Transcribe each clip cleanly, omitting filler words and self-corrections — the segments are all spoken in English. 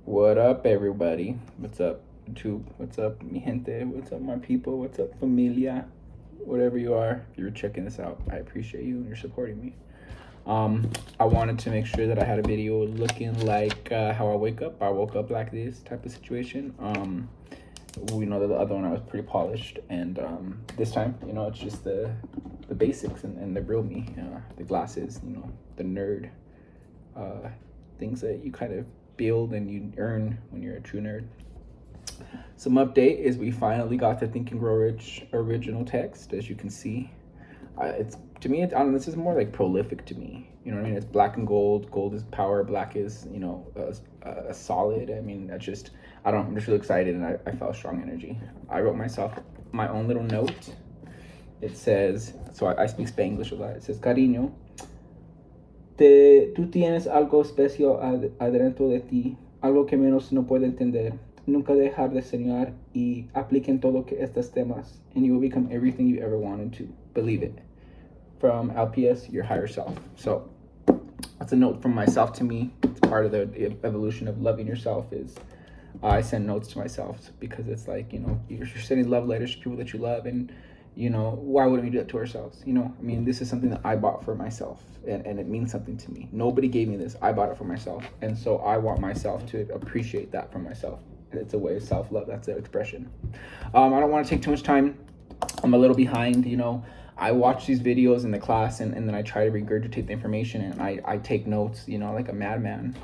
What up, everybody? What's up, YouTube? What's up, mi gente? What's up, my people? What's up, familia? Whatever you are, if you're checking this out, I appreciate you and you're supporting me. I wanted to make sure that I had a video looking like how I wake up. I woke up like this type of situation. We know that the other one I was pretty polished, and this time, it's just the basics and the real me, the glasses, the nerd, things that you kind of build and you earn when you're a true nerd. Some update is we finally got the Think and Grow Rich original text, as you can see. It's to me, I don't know, this is more like prolific to me. You know what I mean? It's black and gold. Gold is power. Black is a solid. I mean, that's just I'm just really excited, and I felt strong energy. I wrote myself my own little note. It says, so I speak Spanglish a lot. It says, cariño, tú tienes algo especial adentro de ti, algo que menos no puede entender. Nunca dejar de soñar y apliquen todo que estos temas, and you will become everything you ever wanted to. Believe it. From LPS, your higher self. So that's a note from myself to me. It's part of the evolution of loving yourself. Is I send notes to myself because it's like, you're sending love letters to people that you love, and why wouldn't we do that to ourselves? I mean, this is something that I bought for myself, and it means something to me. Nobody gave me this. I bought it for myself, and so I want myself to appreciate that for myself. It's a way of self-love. That's the expression. I don't want to take too much time. I'm a little behind. I watch these videos in the class, and then I try to regurgitate the information, and I take notes, like a madman.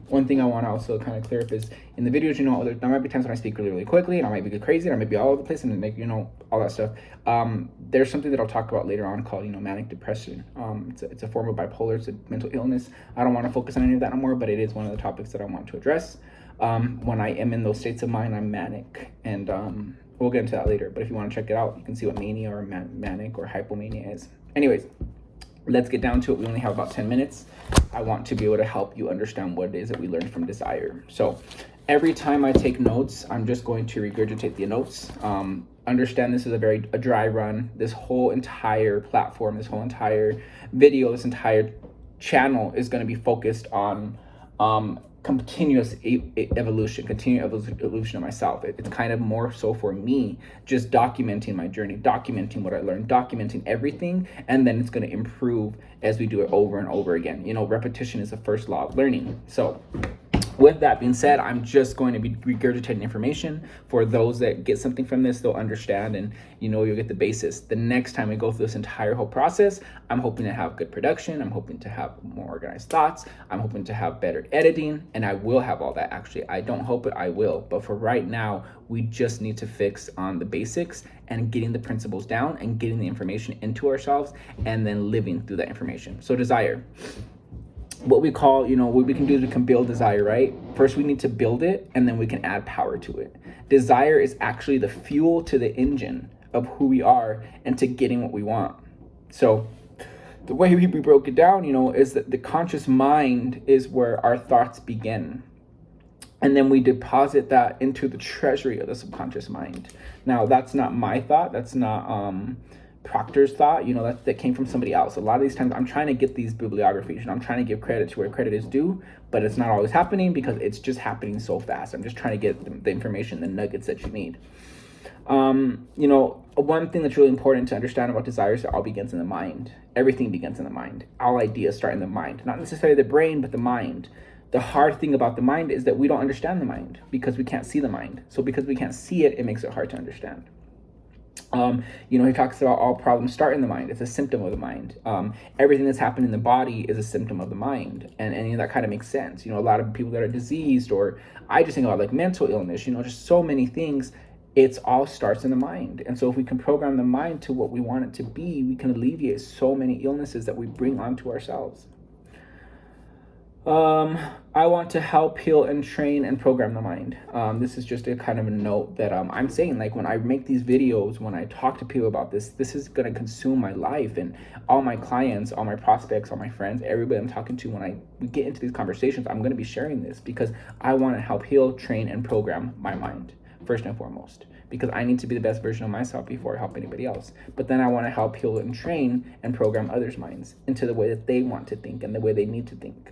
One thing I want to also kind of clear up is in the videos, there might be times when I speak really, really quickly, and I might be crazy, and I might be all over the place, and make, all that stuff. There's something that I'll talk about later on called, manic depression. It's a form of bipolar. It's a mental illness. I don't want to focus on any of that no more, but it is one of the topics that I want to address. When I am in those states of mind, I'm manic, and we'll get into that later. But if you want to check it out, you can see what mania or manic or hypomania is. Anyways, let's get down to it. We only have about 10 minutes. I want to be able to help you understand what it is that we learned from Desire. So every time I take notes, I'm just going to regurgitate the notes. Understand this is a dry run. This whole entire platform, this whole entire video, this entire channel is going to be focused on continuous evolution of myself. It's kind of more so for me, just documenting my journey, documenting what I learned, documenting everything, and then it's going to improve as we do it over and over again. Repetition is the first law of learning. So with that being said, I'm just going to be regurgitating information. For those that get something from this, they'll understand, and you'll get the basis. The next time we go through this entire whole process, I'm hoping to have good production. I'm hoping to have more organized thoughts. I'm hoping to have better editing, and I will have all that. Actually, I don't hope it, I will. But for right now, we just need to fix on the basics and getting the principles down and getting the information into ourselves and then living through that information. So Desire. What we call, what we can do is we can build Desire, right? First, we need to build it, and then we can add power to it. Desire is actually the fuel to the engine of who we are and to getting what we want. So the way we broke it down, is that the conscious mind is where our thoughts begin. And then we deposit that into the treasury of the subconscious mind. Now, that's not my thought. That's not Proctor's thought, that came from somebody else. A lot of these times I'm trying to get these bibliographies, I'm trying to give credit to where credit is due, but it's not always happening because it's just happening so fast. I'm just trying to get the information, the nuggets that you need. One thing that's really important to understand about Desire is it all begins in the mind. Everything begins in the mind. All ideas start in the mind, not necessarily the brain, but the mind. The hard thing about the mind is that we don't understand the mind because we can't see the mind. So because we can't see it, it makes it hard to understand. He talks about all problems start in the mind. It's a symptom of the mind. Everything that's happened in the body is a symptom of the mind. And that kind of makes sense. A lot of people that are diseased, or I just think about like mental illness, just so many things, it's all starts in the mind. And so if we can program the mind to what we want it to be, we can alleviate so many illnesses that we bring onto ourselves. I want to help heal and train and program the mind. This is just a kind of a note that I'm saying, like when I make these videos, when I talk to people about this is going to consume my life, and all my clients, all my prospects, all my friends, everybody I'm talking to, when we get into these conversations, I'm going to be sharing this because I want to help heal, train, and program my mind first and foremost, because I need to be the best version of myself before I help anybody else. But then I want to help heal and train and program others' minds into the way that they want to think and the way they need to think.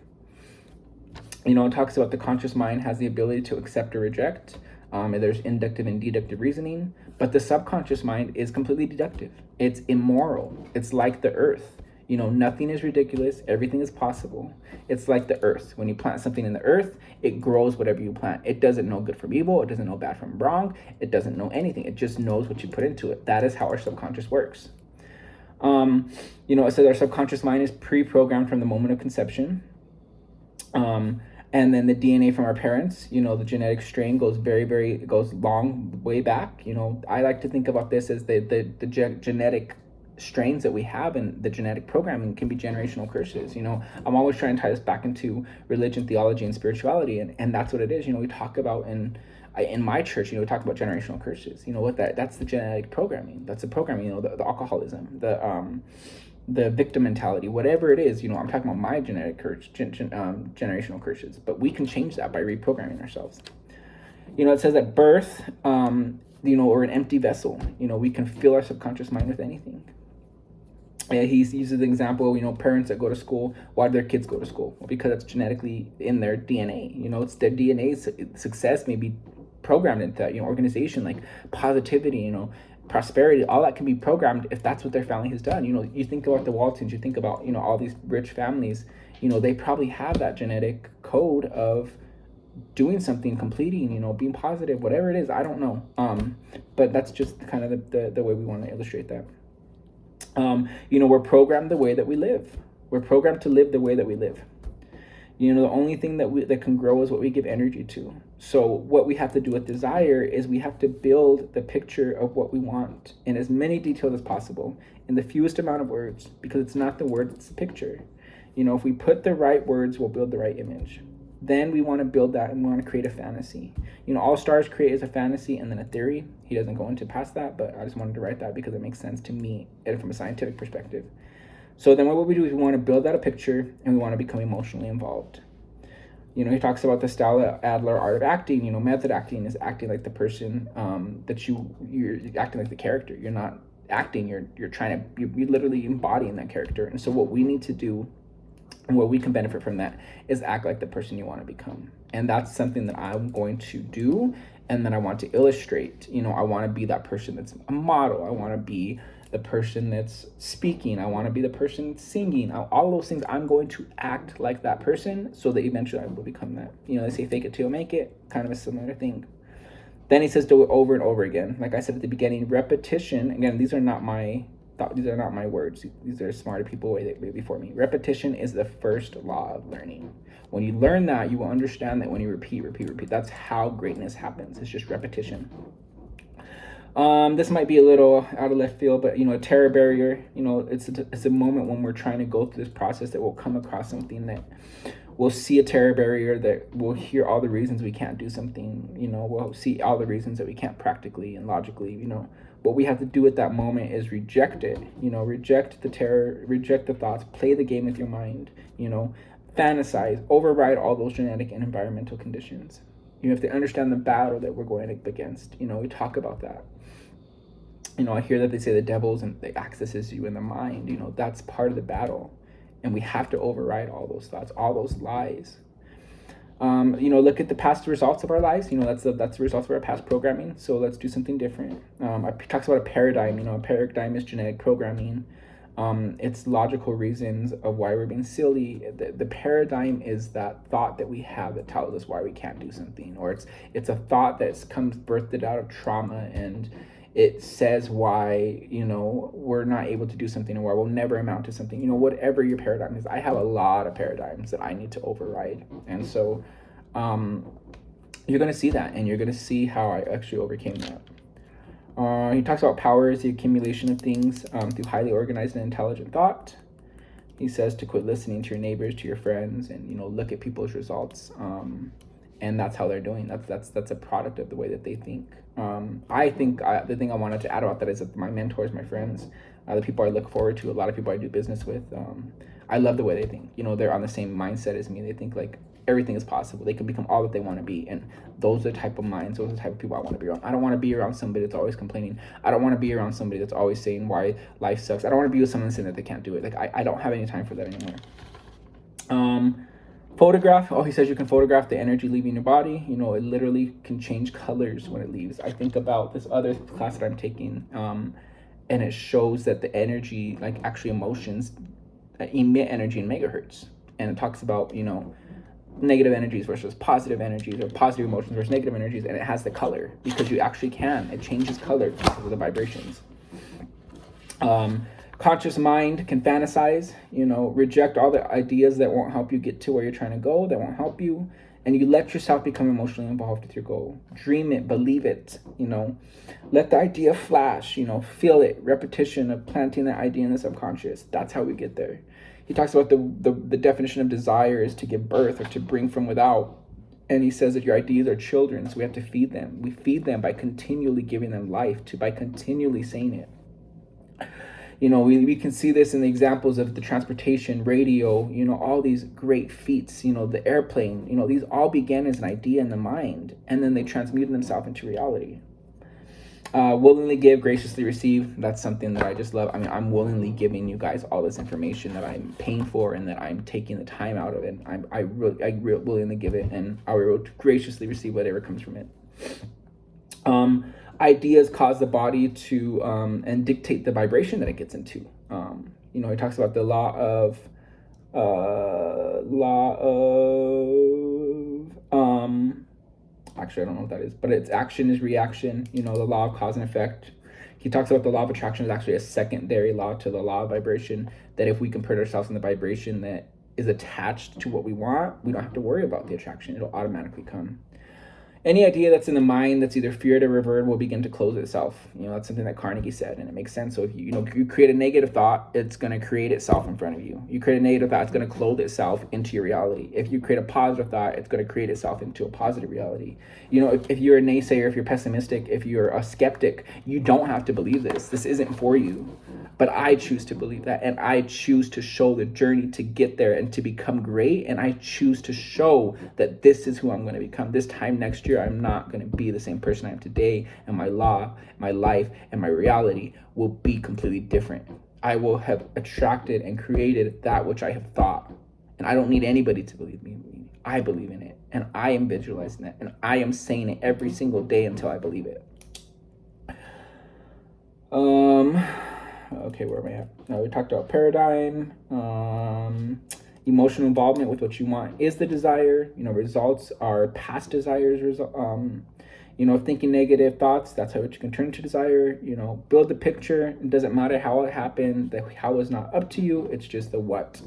It talks about the conscious mind has the ability to accept or reject. And there's inductive and deductive reasoning, but the subconscious mind is completely deductive. It's immoral. It's like the earth. Nothing is ridiculous. Everything is possible. It's like the earth. When you plant something in the earth, it grows whatever you plant. It doesn't know good from evil. It doesn't know bad from wrong. It doesn't know anything. It just knows what you put into it. That is how our subconscious works. It says our subconscious mind is pre-programmed from the moment of conception. And then the DNA from our parents, the genetic strain goes goes long way back. I like to think about this as the genetic strains that we have and the genetic programming can be generational curses. I'm always trying to tie this back into religion, theology, and spirituality, and that's what it is. We talk about in my church, we talk about generational curses. That's the genetic programming. That's the programming. The alcoholism, the victim mentality, whatever it is. I'm talking about my genetic curse, generational curses, but we can change that by reprogramming ourselves. It says at birth, we're an empty vessel. We can fill our subconscious mind with anything. He uses the example, parents that go to school. Why do their kids go to school? Well, because it's genetically in their DNA. It's their DNA. Success may be programmed into that. Organization, like positivity, prosperity, all that can be programmed if that's what their family has done. You think about the Waltons, you think about, all these rich families, they probably have that genetic code of doing something, completing, being positive, whatever it is. I don't know. But that's just kind of the way we want to illustrate that. We're programmed the way that we live. We're programmed to live the way that we live. The only thing that can grow is what we give energy to. So what we have to do with desire is we have to build the picture of what we want in as many details as possible, in the fewest amount of words, because it's not the words, it's the picture. If we put the right words, we'll build the right image. Then we want to build that and we want to create a fantasy. All stars create as a fantasy and then a theory. He doesn't go into past that, but I just wanted to write that because it makes sense to me and from a scientific perspective. So then what we do is we want to build out a picture and we want to become emotionally involved. He talks about the style Adler art of acting. Method acting is acting like the person that you're acting like the character. You're not acting, you're literally embodying that character. And so what we need to do and what we can benefit from that is act like the person you want to become. And that's something that I'm going to do and that I want to illustrate. I want to be that person that's a model. I want to be the person that's speaking. I want to be the person singing. All those things, I'm going to act like that person so that eventually I will become that. They say fake it till you make it, kind of a similar thing. Then he says do it over and over again. Like I said at the beginning, repetition, again, these are not my words. These are smarter people way before me. Repetition is the first law of learning. When you learn that, you will understand that when you repeat, that's how greatness happens. It's just repetition. This might be a little out of left field, but a terror barrier, it's a moment when we're trying to go through this process that we'll come across something that we'll see a terror barrier, that we'll hear all the reasons we can't do something, we'll see all the reasons that we can't practically and logically, what we have to do at that moment is reject it, reject the terror, reject the thoughts, play the game with your mind, fantasize, override all those genetic and environmental conditions. You have to understand the battle that we're going up against. We talk about that. I hear that they say the devil's and the accesses you in the mind. That's part of the battle. And we have to override all those thoughts, all those lies. Look at the past results of our lives. That's the results of our past programming. So let's do something different. It talks about a paradigm. A paradigm is genetic programming. It's logical reasons of why we're being silly. The paradigm is that thought that we have that tells us why we can't do something, or it's a thought that comes birthed out of trauma, and it says why we're not able to do something, or why we'll never amount to something. Whatever your paradigm is, I have a lot of paradigms that I need to override, and so you're going to see that, and you're going to see how I actually overcame that. He talks about power as the accumulation of things through highly organized and intelligent thought. He says to quit listening to your neighbors, to your friends, and look at people's results. And that's how they're doing. That's a product of the way that they think. I think the thing I wanted to add about that is that my mentors, my friends, the people I look forward to, a lot of people I do business with, I love the way they think. They're on the same mindset as me. They think like everything is possible. They can become all that they want to be. And those are the type of minds, those are the type of people I want to be around. I don't want to be around somebody that's always complaining. I don't want to be around somebody that's always saying why life sucks. I don't want to be with someone saying that they can't do it. Like I don't have any time for that anymore. Photograph. Oh, he says you can photograph the energy leaving your body. You know, it literally can change colors when it leaves. I think about this other class that I'm taking, and it shows that the energy, like actually emotions, emit energy in megahertz. And it talks about, you know, negative energies versus positive energies, or positive emotions versus negative energies, and it has the color because you actually can. It changes color because of the vibrations. Conscious mind can fantasize, you know, reject all the ideas that won't help you get to where you're trying to go, that won't help you, and you let yourself become emotionally involved with your goal. Dream it, believe it, you know, let the idea flash, you know, feel it, repetition of planting that idea in the subconscious. That's how we get there. He talks about the definition of desire is to give birth or to bring from without. And he says that your ideas are children, so we have to feed them. We feed them by continually giving them life, by continually saying it. You know, we can see this in the examples of the transportation, radio, you know, all these great feats, you know, the airplane, you know, these all began as an idea in the mind, and then they transmuted themselves into reality. Willingly give, graciously receive. That's something that I just love. I mean, I'm willingly giving you guys all this information that I'm paying for and that I'm taking the time out of it. I willingly give it, and I will graciously receive whatever comes from it. Ideas cause the body to and dictate the vibration that it gets into. You know, he talks about the law of actually, I don't know what that is, but it's action is reaction, you know, the law of cause and effect. He talks about the law of attraction is actually a secondary law to the law of vibration, that if we can put ourselves in the vibration that is attached to what we want, we don't have to worry about the attraction. It'll automatically come. Any idea that's in the mind that's either feared or revered will begin to close itself. You know, that's something that Carnegie said, and it makes sense. So if you create a negative thought, it's going to create itself in front of you. You create a negative thought, it's going to clothe itself into your reality. If you create a positive thought, it's going to create itself into a positive reality. You know, if you're a naysayer, if you're pessimistic, if you're a skeptic, you don't have to believe this. This isn't for you. But I choose to believe that, and I choose to show the journey to get there and to become great, and I choose to show that this is who I'm going to become. This time next year, I'm not going to be the same person I am today, and my law, my life, and my reality will be completely different. I will have attracted and created that which I have thought, and I don't need anybody to believe me. I believe in it, and I am visualizing it, and I am saying it every single day until I believe it. Okay, where am I at? We talked about paradigm, emotional involvement with what you want is the desire. You know, results are past desires. You know, thinking negative thoughts, that's how you can turn to desire. You know, build the picture. It doesn't matter how it happened. The how is not up to you. It's just the what.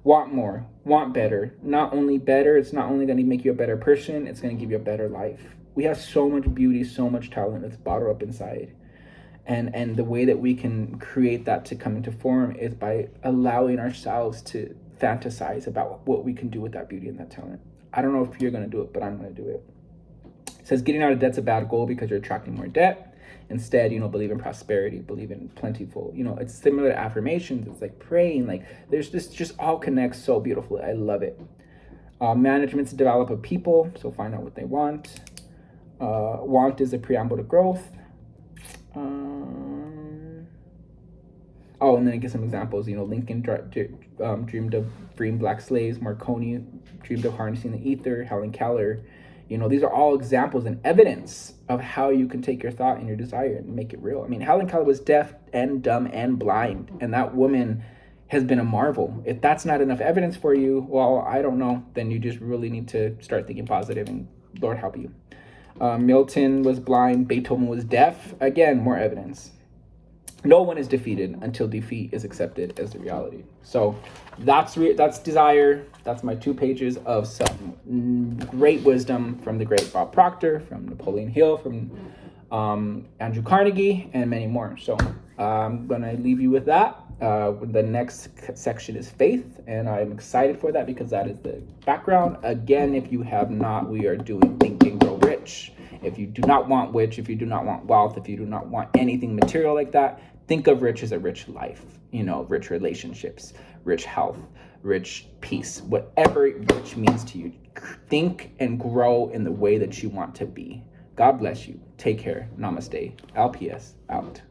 Want more, want better. Not only better, it's not only going to make you a better person, it's going to give you a better life. We have so much beauty, so much talent that's bottled up inside. And the way that we can create that to come into form is by allowing ourselves to fantasize about what we can do with that beauty and that talent. I don't know if you're going to do it, but I'm going to do it. It says getting out of debt's a bad goal because you're attracting more debt. Instead, you know, believe in prosperity, believe in plentiful. You know, it's similar to affirmations. It's like praying. Like there's this just all connects so beautifully. I love it. Management to develop a people, so find out what they want. Want is a preamble to growth. And then I give some examples. You know, Lincoln dreamed of freeing black slaves. Marconi dreamed of harnessing the ether. Helen Keller. You know, these are all examples and evidence of how you can take your thought and your desire and make it real. I mean, Helen Keller was deaf and dumb and blind, and that woman has been a marvel. If that's not enough evidence for you, well, I don't know. Then you just really need to start thinking positive, and Lord help you. Milton was blind. Beethoven was deaf. Again, more evidence. No one is defeated until defeat is accepted as the reality. So that's desire. That's my 2 pages of some great wisdom from the great Bob Proctor, from Napoleon Hill, from Andrew Carnegie, and many more. So I'm going to leave you with that. The next section is faith, and I'm excited for that because that is the background. Again, if you have not, we are doing Think and Grow Rich. If you do not want rich, if you do not want wealth, if you do not want anything material like that, think of rich as a rich life, you know, rich relationships, rich health, rich peace, whatever rich means to you. Think and grow in the way that you want to be. God bless you. Take care. Namaste. LPS out.